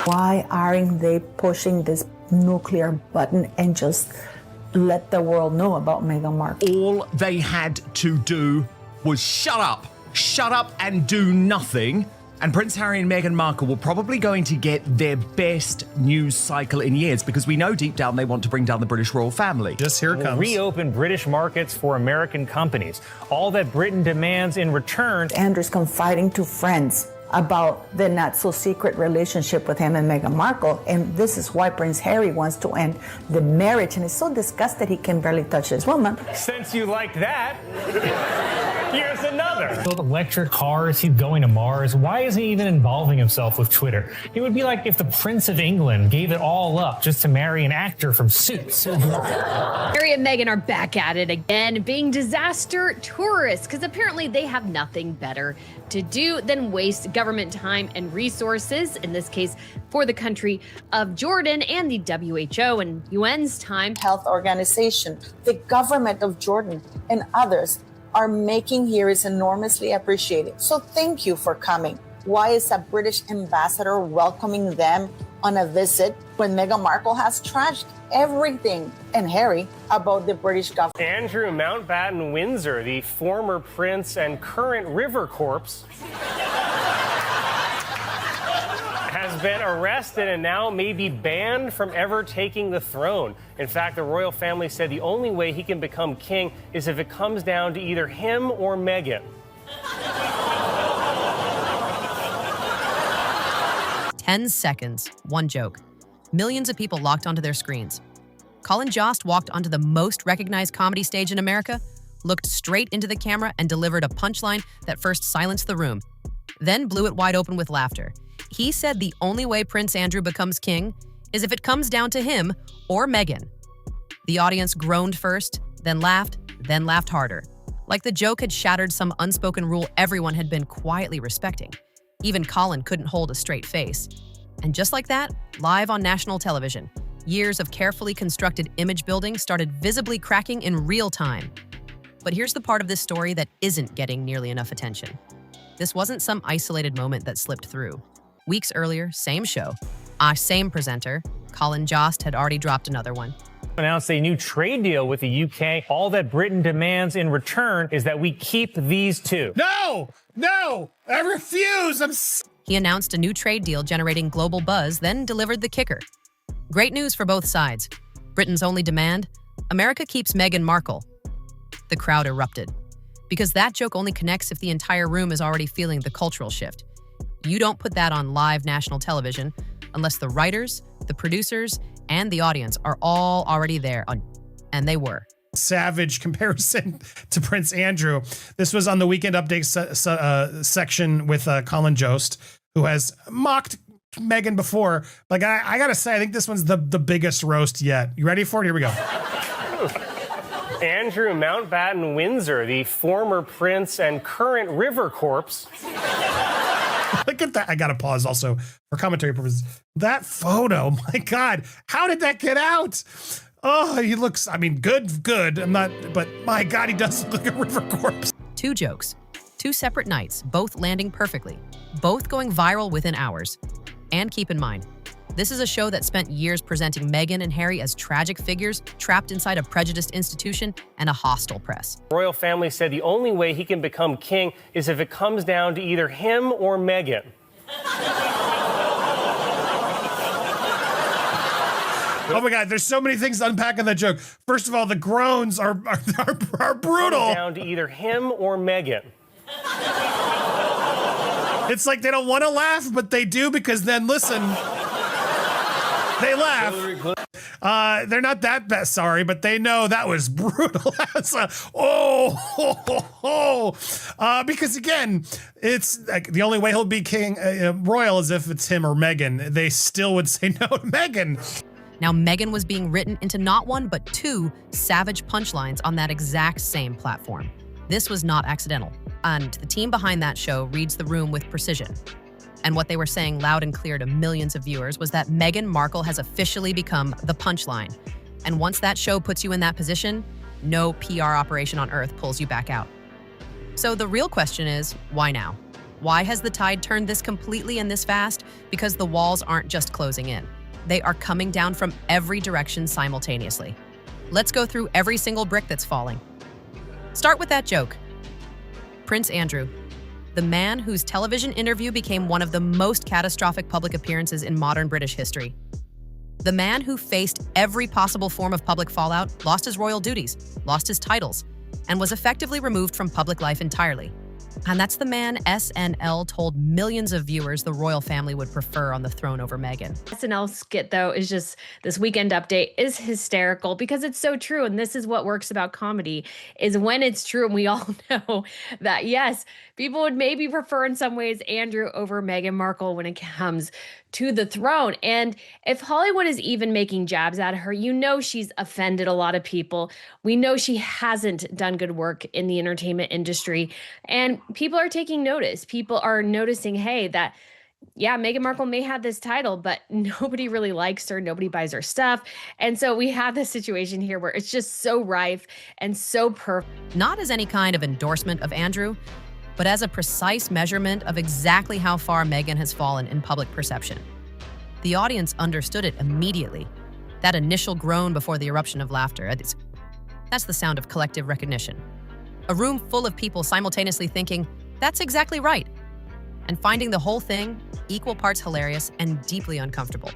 Why aren't they pushing this nuclear button and just let the world know about Meghan Markle? All they had to do was shut up and do nothing. And Prince Harry and Meghan Markle were probably going to get their best news cycle in years, because we know deep down they want to bring down the British royal family. Just here it comes. Reopen British markets for American companies. All that Britain demands in return. Andrew's confiding to friends about the not-so-secret relationship with him and Meghan Markle, and this is why Prince Harry wants to end the marriage, and is so disgusted he can barely touch his woman. Since you like that, here's another. Build electric cars, he's going to Mars. Why isn't he even involving himself with Twitter? It would be like if the Prince of England gave it all up just to marry an actor from Suits. Harry and Meghan are back at it again, being disaster tourists, because apparently they have nothing better to do than waste government time and resources, in this case for the country of Jordan, and the WHO and UN's time. Health Organization, the government of Jordan, and others are making here is enormously appreciated. So thank you for coming. Why is a British ambassador welcoming them on a visit when Meghan Markle has trashed everything, and Harry, about the British government? Andrew Mountbatten Windsor, the former prince and current river corpse, has been arrested and now may be banned from ever taking the throne. In fact, the royal family said the only way he can become king is if it comes down to either him or Meghan. 10 seconds, one joke. Millions of people locked onto their screens. Colin Jost walked onto the most recognized comedy stage in America, looked straight into the camera, and delivered a punchline that first silenced the room, then blew it wide open with laughter. He said the only way Prince Andrew becomes king is if it comes down to him or Meghan. The audience groaned first, then laughed harder, like the joke had shattered some unspoken rule everyone had been quietly respecting. Even Colin couldn't hold a straight face. And just like that, live on national television, years of carefully constructed image building started visibly cracking in real time. But here's the part of this story that isn't getting nearly enough attention. This wasn't some isolated moment that slipped through. Weeks earlier, same show, same presenter, Colin Jost had already dropped another one. Announced a new trade deal with the UK. All that Britain demands in return is that we keep these two. No, I refuse. He announced a new trade deal generating global buzz, then delivered the kicker. Great news for both sides. Britain's only demand: America keeps Meghan Markle. The crowd erupted. Because that joke only connects if the entire room is already feeling the cultural shift. You don't put that on live national television unless the writers, the producers, and the audience are all already there, and they were. Savage comparison to Prince Andrew. This was on the Weekend Update section with Colin Jost, who has mocked Meghan before. Like, I gotta say, I think this one's the biggest roast yet. You ready for it? Here we go. Andrew Mountbatten Windsor, the former prince and current river corpse. Look at that. I gotta pause also for commentary purposes. That photo, my God, how did that get out? Oh, he looks, I mean, good. I'm not, but my God, he does look like a river corpse. Two jokes, two separate nights, both landing perfectly, both going viral within hours. And keep in mind, this is a show that spent years presenting Meghan and Harry as tragic figures trapped inside a prejudiced institution and a hostile press. The royal family said the only way he can become king is if it comes down to either him or Meghan. Oh my God, there's so many things to unpack in that joke. First of all, the groans are brutal. Down to either him or Meghan. It's like they don't want to laugh, but they do, because then listen, they laugh. They're not that bad, sorry, but they know that was brutal. That's because again, it's like the only way he'll be king royal is if it's him or Meghan. They still would say no to Meghan. Now, Meghan was being written into not one, but two savage punchlines on that exact same platform. This was not accidental, and the team behind that show reads the room with precision. And what they were saying loud and clear to millions of viewers was that Meghan Markle has officially become the punchline. And once that show puts you in that position, no PR operation on earth pulls you back out. So the real question is, why now? Why has the tide turned this completely and this fast? Because the walls aren't just closing in. They are coming down from every direction simultaneously. Let's go through every single brick that's falling. Start with that joke. Prince Andrew, the man whose television interview became one of the most catastrophic public appearances in modern British history. The man who faced every possible form of public fallout, lost his royal duties, lost his titles, and was effectively removed from public life entirely. And that's the man SNL told millions of viewers the royal family would prefer on the throne over Meghan. SNL skit, though, is just this weekend update is hysterical because it's so true. And this is what works about comedy is when it's true. And we all know that, yes, people would maybe prefer in some ways Andrew over Meghan Markle when it comes to the throne. And if Hollywood is even making jabs at her, you know she's offended a lot of people. We know she hasn't done good work in the entertainment industry. And people are taking notice. People are noticing, hey, that, yeah, Meghan Markle may have this title, but nobody really likes her. Nobody buys her stuff. And so we have this situation here where it's just so rife and so perfect. Not as any kind of endorsement of Andrew, but as a precise measurement of exactly how far Meghan has fallen in public perception. The audience understood it immediately. That initial groan before the eruption of laughter, that's the sound of collective recognition. A room full of people simultaneously thinking, that's exactly right, and finding the whole thing equal parts hilarious and deeply uncomfortable.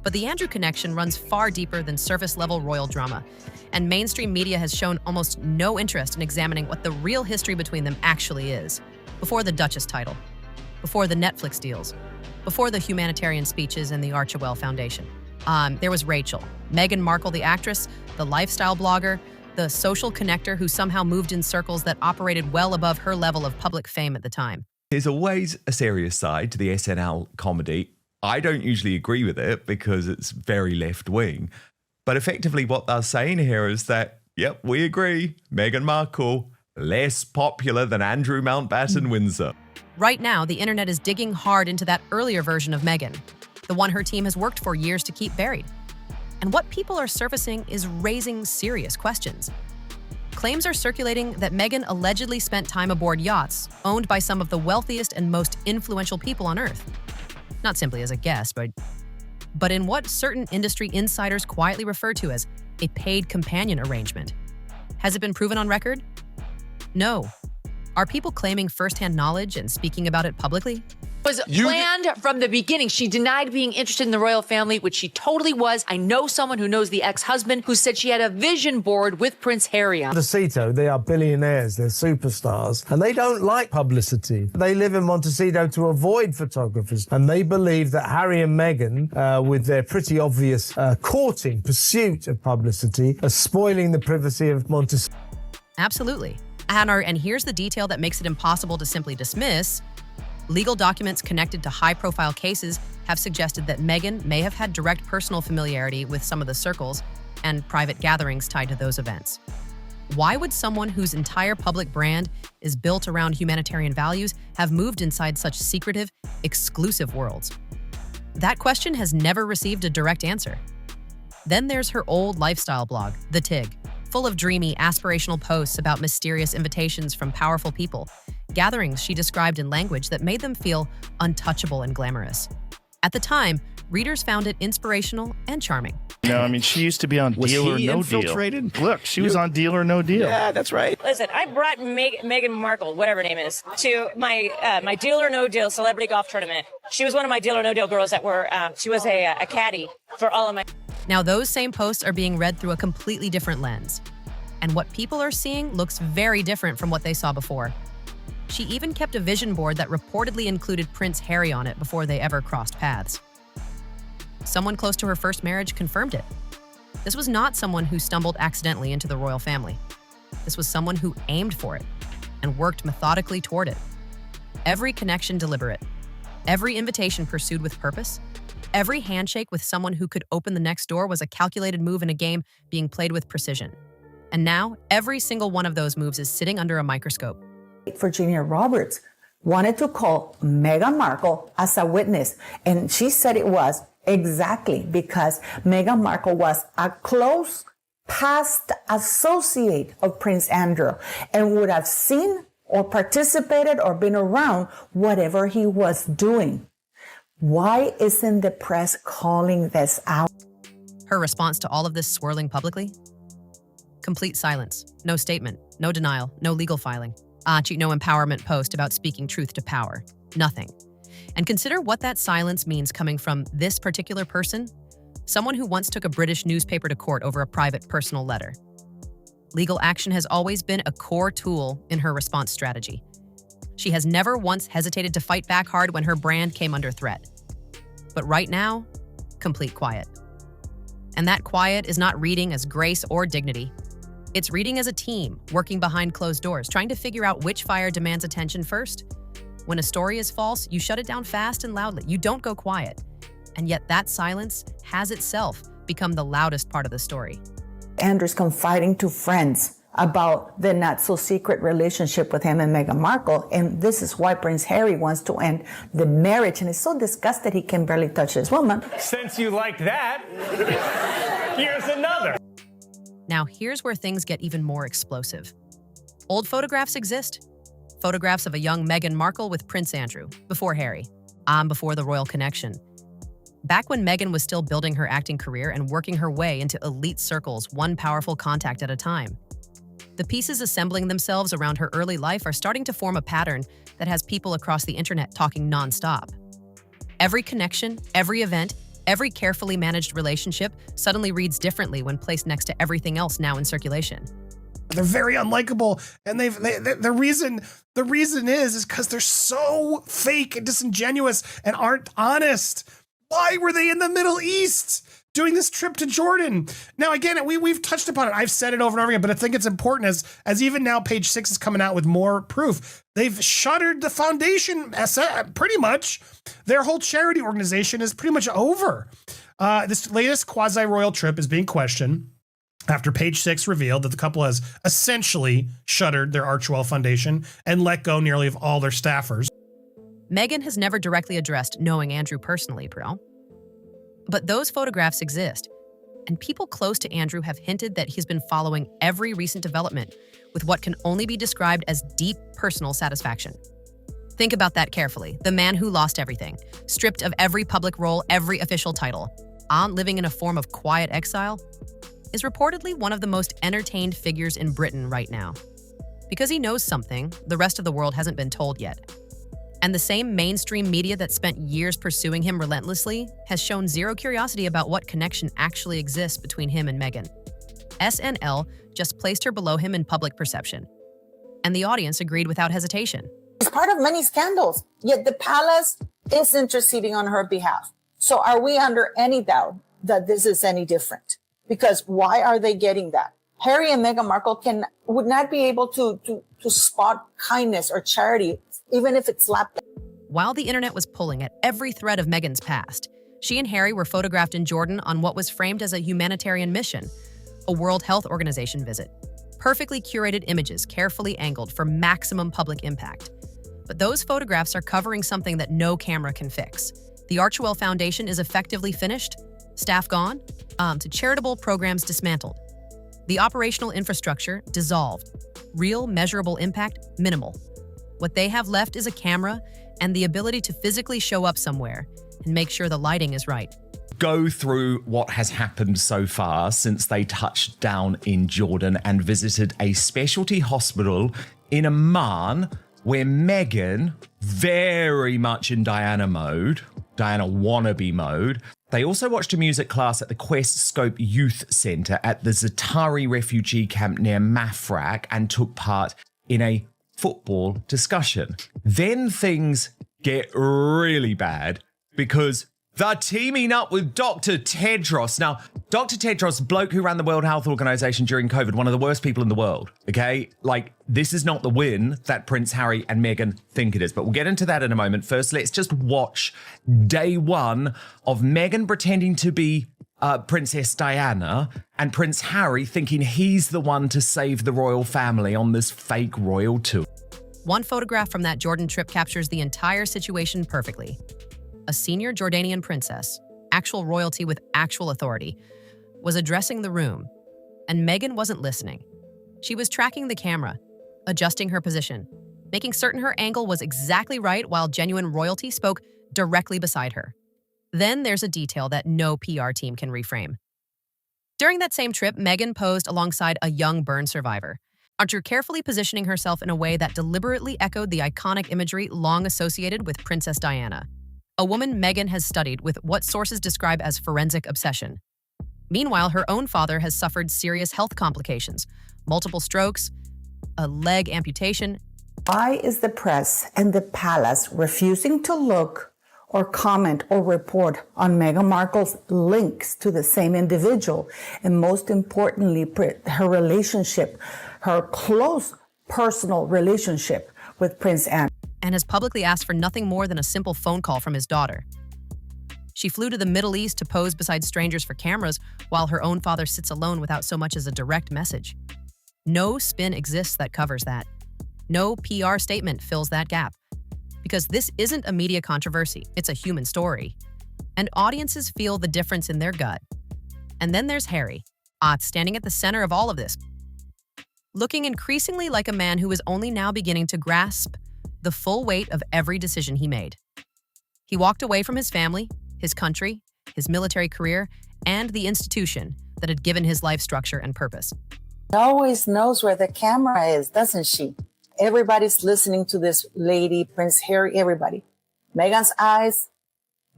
But the Andrew connection runs far deeper than surface-level royal drama, and mainstream media has shown almost no interest in examining what the real history between them actually is. Before the Duchess title, before the Netflix deals, before the humanitarian speeches and the Archewell Foundation. There was Rachel, Meghan Markle, the actress, the lifestyle blogger, the social connector who somehow moved in circles that operated well above her level of public fame at the time. There's always a serious side to the SNL comedy. I don't usually agree with it because it's very left-wing. But effectively what they're saying here is that, yep, we agree, Meghan Markle, less popular than Andrew Mountbatten Windsor. Right now, the internet is digging hard into that earlier version of Meghan, the one her team has worked for years to keep buried. And what people are surfacing is raising serious questions. Claims are circulating that Meghan allegedly spent time aboard yachts owned by some of the wealthiest and most influential people on Earth. Not simply as a guest, but in what certain industry insiders quietly refer to as a paid companion arrangement. Has it been proven on record? No. Are people claiming firsthand knowledge and speaking about it publicly? Was planned from the beginning. She denied being interested in the royal family, which she totally was. I know someone who knows the ex-husband who said she had a vision board with Prince Harry on. Montecito, they are billionaires, they're superstars, and they don't like publicity. They live in Montecito to avoid photographers, and they believe that Harry and Meghan, with their pretty obvious courting pursuit of publicity, are spoiling the privacy of Montecito. Absolutely. And here's the detail that makes it impossible to simply dismiss. Legal documents connected to high-profile cases have suggested that Meghan may have had direct personal familiarity with some of the circles and private gatherings tied to those events. Why would someone whose entire public brand is built around humanitarian values have moved inside such secretive, exclusive worlds? That question has never received a direct answer. Then there's her old lifestyle blog, The Tig, full of dreamy, aspirational posts about mysterious invitations from powerful people, gatherings she described in language that made them feel untouchable and glamorous. At the time, readers found it inspirational and charming. No, I mean, she used to be on Deal or No Deal. Look, she was on Deal or No Deal. Yeah, that's right. Listen, I brought Meghan Markle, whatever her name is, to my Deal or No Deal celebrity golf tournament. She was one of my Deal or No Deal girls that were, she was a caddy for all of my... Now, those same posts are being read through a completely different lens. And what people are seeing looks very different from what they saw before. She even kept a vision board that reportedly included Prince Harry on it before they ever crossed paths. Someone close to her first marriage confirmed it. This was not someone who stumbled accidentally into the royal family. This was someone who aimed for it and worked methodically toward it. Every connection deliberate, every invitation pursued with purpose, every handshake with someone who could open the next door was a calculated move in a game being played with precision. And now, every single one of those moves is sitting under a microscope. Virginia Roberts wanted to call Meghan Markle as a witness, and she said it was exactly because Meghan Markle was a close past associate of Prince Andrew and would have seen or participated or been around whatever he was doing. Why isn't the press calling this out? Her response to all of this swirling publicly? Complete silence. No statement, no denial, no legal filing. No empowerment post about speaking truth to power. Nothing. And consider what that silence means coming from this particular person, someone who once took a British newspaper to court over a private personal letter. Legal action has always been a core tool in her response strategy. She has never once hesitated to fight back hard when her brand came under threat. But right now, complete quiet. And that quiet is not reading as grace or dignity. It's reading as a team, working behind closed doors, trying to figure out which fire demands attention first. When a story is false, you shut it down fast and loudly. You don't go quiet. And yet that silence has itself become the loudest part of the story. Andrew's confiding to friends about the not-so-secret relationship with him and Meghan Markle, and this is why Prince Harry wants to end the marriage, and is so disgusted he can barely touch his woman. Since you like that, here's another. Now, here's where things get even more explosive. Old photographs exist. Photographs of a young Meghan Markle with Prince Andrew, before Harry, before the royal connection. Back when Meghan was still building her acting career and working her way into elite circles, one powerful contact at a time. The pieces assembling themselves around her early life are starting to form a pattern that has people across the internet talking nonstop. Every connection, every event, every carefully managed relationship suddenly reads differently when placed next to everything else now in circulation. They're very unlikable, and the reason is because they're so fake and disingenuous and aren't honest. Why were they in the Middle East doing this trip to Jordan? Now, again, we've touched upon it. I've said it over and over again, but I think it's important as even now Page Six is coming out with more proof. They've shuttered the foundation, pretty much. Their whole charity organization is pretty much over. This latest quasi-royal trip is being questioned after Page Six revealed that the couple has essentially shuttered their Archewell Foundation and let go nearly of all their staffers. Meghan has never directly addressed knowing Andrew personally, Brielle. But those photographs exist, and people close to Andrew have hinted that he's been following every recent development with what can only be described as deep personal satisfaction. Think about that carefully. The man who lost everything, stripped of every public role, every official title, living in a form of quiet exile, is reportedly one of the most entertained figures in Britain right now. Because he knows something the rest of the world hasn't been told yet. And the same mainstream media that spent years pursuing him relentlessly has shown zero curiosity about what connection actually exists between him and Meghan. SNL just placed her below him in public perception. And the audience agreed without hesitation. She's part of many scandals, yet the palace is interceding on her behalf. So are we under any doubt that this is any different? Because why are they getting that? Harry and Meghan Markle would not be able to spot kindness or charity, even if it's slapped. While the internet was pulling at every thread of Meghan's past, she and Harry were photographed in Jordan on what was framed as a humanitarian mission, a World Health Organization visit. Perfectly curated images, carefully angled for maximum public impact. But those photographs are covering something that no camera can fix. The Archewell Foundation is effectively finished, staff gone, to charitable programs dismantled. The operational infrastructure dissolved. Real measurable impact minimal. What they have left is a camera and the ability to physically show up somewhere and make sure the lighting is right. Go through what has happened so far since they touched down in Jordan and visited a specialty hospital in Amman, where Meghan, very much in Diana wannabe mode. They also watched a music class at the Quest Scope Youth Centre at the Satire refugee camp near Mafraq and took part in a football discussion. Then things get really bad because they're teaming up with Dr. Tedros. Now, Dr. Tedros, bloke who ran the World Health Organization during COVID, one of the worst people in the world, okay? Like, this is not the win that Prince Harry and Meghan think it is, but we'll get into that in a moment. First, let's just watch day one of Meghan pretending to be Princess Diana and Prince Harry thinking he's the one to save the royal family on this fake royal tour. One photograph from that Jordan trip captures the entire situation perfectly. A senior Jordanian princess, actual royalty with actual authority, was addressing the room, and Meghan wasn't listening. She was tracking the camera, adjusting her position, making certain her angle was exactly right while genuine royalty spoke directly beside her. Then there's a detail that no PR team can reframe. During that same trip, Meghan posed alongside a young burn survivor, after carefully positioning herself in a way that deliberately echoed the iconic imagery long associated with Princess Diana, a woman Meghan has studied with what sources describe as forensic obsession. Meanwhile, her own father has suffered serious health complications, multiple strokes, a leg amputation. Why is the press and the palace refusing to look or comment or report on Meghan Markle's links to the same individual? And most importantly, her relationship, her close personal relationship with Prince Andrew. And has publicly asked for nothing more than a simple phone call from his daughter. She flew to the Middle East to pose beside strangers for cameras while her own father sits alone without so much as a direct message. No spin exists that covers that. No PR statement fills that gap. Because this isn't a media controversy, it's a human story. And audiences feel the difference in their gut. And then there's Harry, standing at the center of all of this, looking increasingly like a man who is only now beginning to grasp the full weight of every decision he made. He walked away from his family, his country, his military career, and the institution that had given his life structure and purpose. She always knows where the camera is, doesn't she? Everybody's listening to this lady, Prince Harry, everybody. Meghan's eyes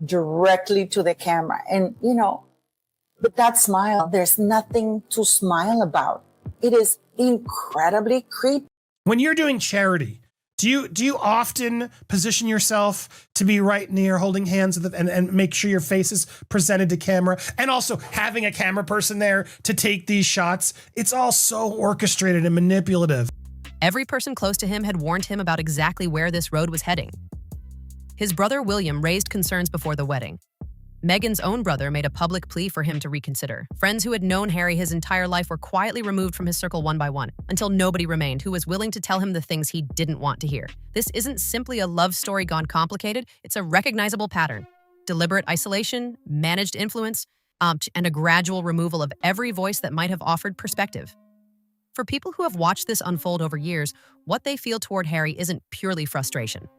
directly to the camera. And, but that smile, there's nothing to smile about. It is incredibly creepy. When you're doing charity, do you often position yourself to be right near holding hands with and make sure your face is presented to camera, and also having a camera person there to take these shots? It's all so orchestrated and manipulative. Every person close to him had warned him about exactly where this road was heading. His brother William raised concerns before the wedding. Meghan's own brother made a public plea for him to reconsider. Friends who had known Harry his entire life were quietly removed from his circle one by one, until nobody remained who was willing to tell him the things he didn't want to hear. This isn't simply a love story gone complicated, it's a recognizable pattern. Deliberate isolation, managed influence, and a gradual removal of every voice that might have offered perspective. For people who have watched this unfold over years, what they feel toward Harry isn't purely frustration.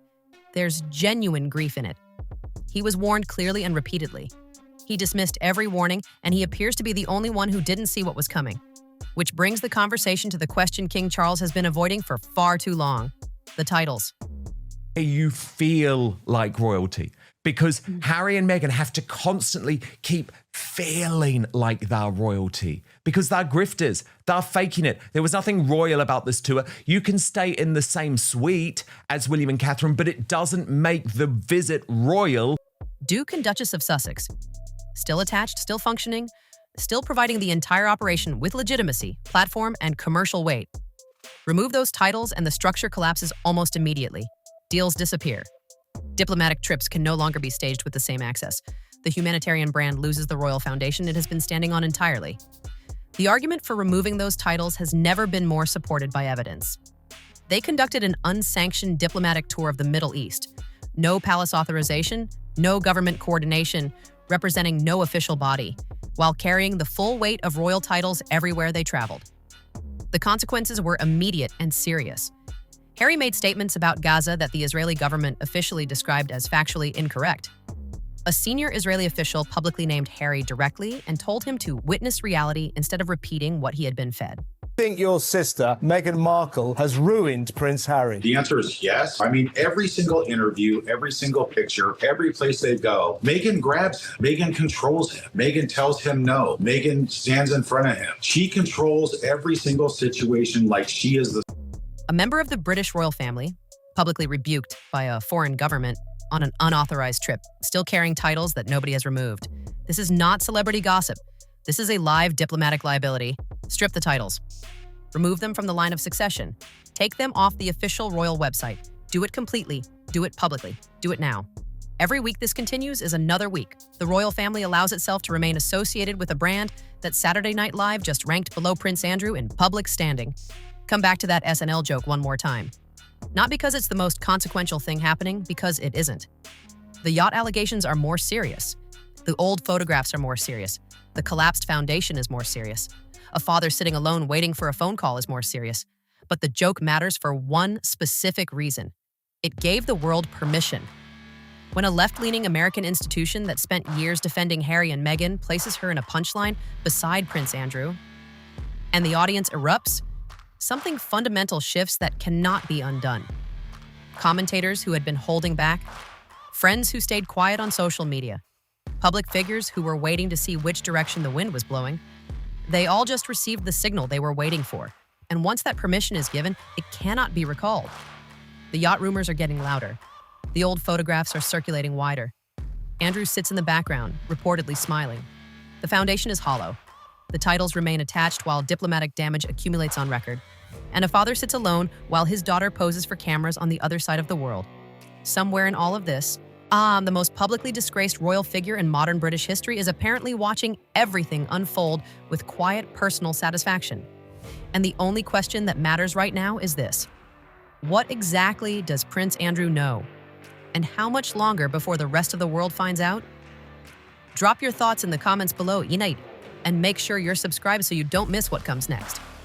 There's genuine grief in it. He was warned clearly and repeatedly. He dismissed every warning, and he appears to be the only one who didn't see what was coming. Which brings the conversation to the question King Charles has been avoiding for far too long: the titles. You feel like royalty because Harry and Meghan have to constantly keep feeling like they're royalty because they're grifters. They're faking it. There was nothing royal about this tour. You can stay in the same suite as William and Catherine, but it doesn't make the visit royal. Duke and Duchess of Sussex, still attached, still functioning, still providing the entire operation with legitimacy, platform, and commercial weight. Remove those titles and the structure collapses almost immediately. Deals disappear. Diplomatic trips can no longer be staged with the same access. The humanitarian brand loses the royal foundation it has been standing on entirely. The argument for removing those titles has never been more supported by evidence. They conducted an unsanctioned diplomatic tour of the Middle East. No palace authorization, no government coordination, representing no official body, while carrying the full weight of royal titles everywhere they traveled. The consequences were immediate and serious. Harry made statements about Gaza that the Israeli government officially described as factually incorrect. A senior Israeli official publicly named Harry directly and told him to witness reality instead of repeating what he had been fed. I think your sister, Meghan Markle, has ruined Prince Harry. The answer is yes. I mean, every single interview, every single picture, every place they go, Meghan grabs him. Meghan controls him. Meghan tells him no. Meghan stands in front of him. She controls every single situation like she is the... A member of the British royal family, publicly rebuked by a foreign government on an unauthorized trip, still carrying titles that nobody has removed. This is not celebrity gossip. This is a live diplomatic liability. Strip the titles. Remove them from the line of succession. Take them off the official royal website. Do it completely. Do it publicly. Do it now. Every week this continues is another week. The royal family allows itself to remain associated with a brand that Saturday Night Live just ranked below Prince Andrew in public standing. Come back to that SNL joke one more time. Not because it's the most consequential thing happening, because it isn't. The yacht allegations are more serious. The old photographs are more serious. The collapsed foundation is more serious. A father sitting alone waiting for a phone call is more serious. But the joke matters for one specific reason. It gave the world permission. When a left-leaning American institution that spent years defending Harry and Meghan places her in a punchline beside Prince Andrew, and the audience erupts, something fundamental shifts that cannot be undone. Commentators who had been holding back, friends who stayed quiet on social media, public figures who were waiting to see which direction the wind was blowing, they all just received the signal they were waiting for. And once that permission is given, it cannot be recalled. The yacht rumors are getting louder. The old photographs are circulating wider. Andrew sits in the background, reportedly smiling. The foundation is hollow. The titles remain attached while diplomatic damage accumulates on record. And a father sits alone while his daughter poses for cameras on the other side of the world. Somewhere in all of this, the most publicly disgraced royal figure in modern British history is apparently watching everything unfold with quiet personal satisfaction. And the only question that matters right now is this: what exactly does Prince Andrew know? And how much longer before the rest of the world finds out? Drop your thoughts in the comments below, Unite, and make sure you're subscribed so you don't miss what comes next.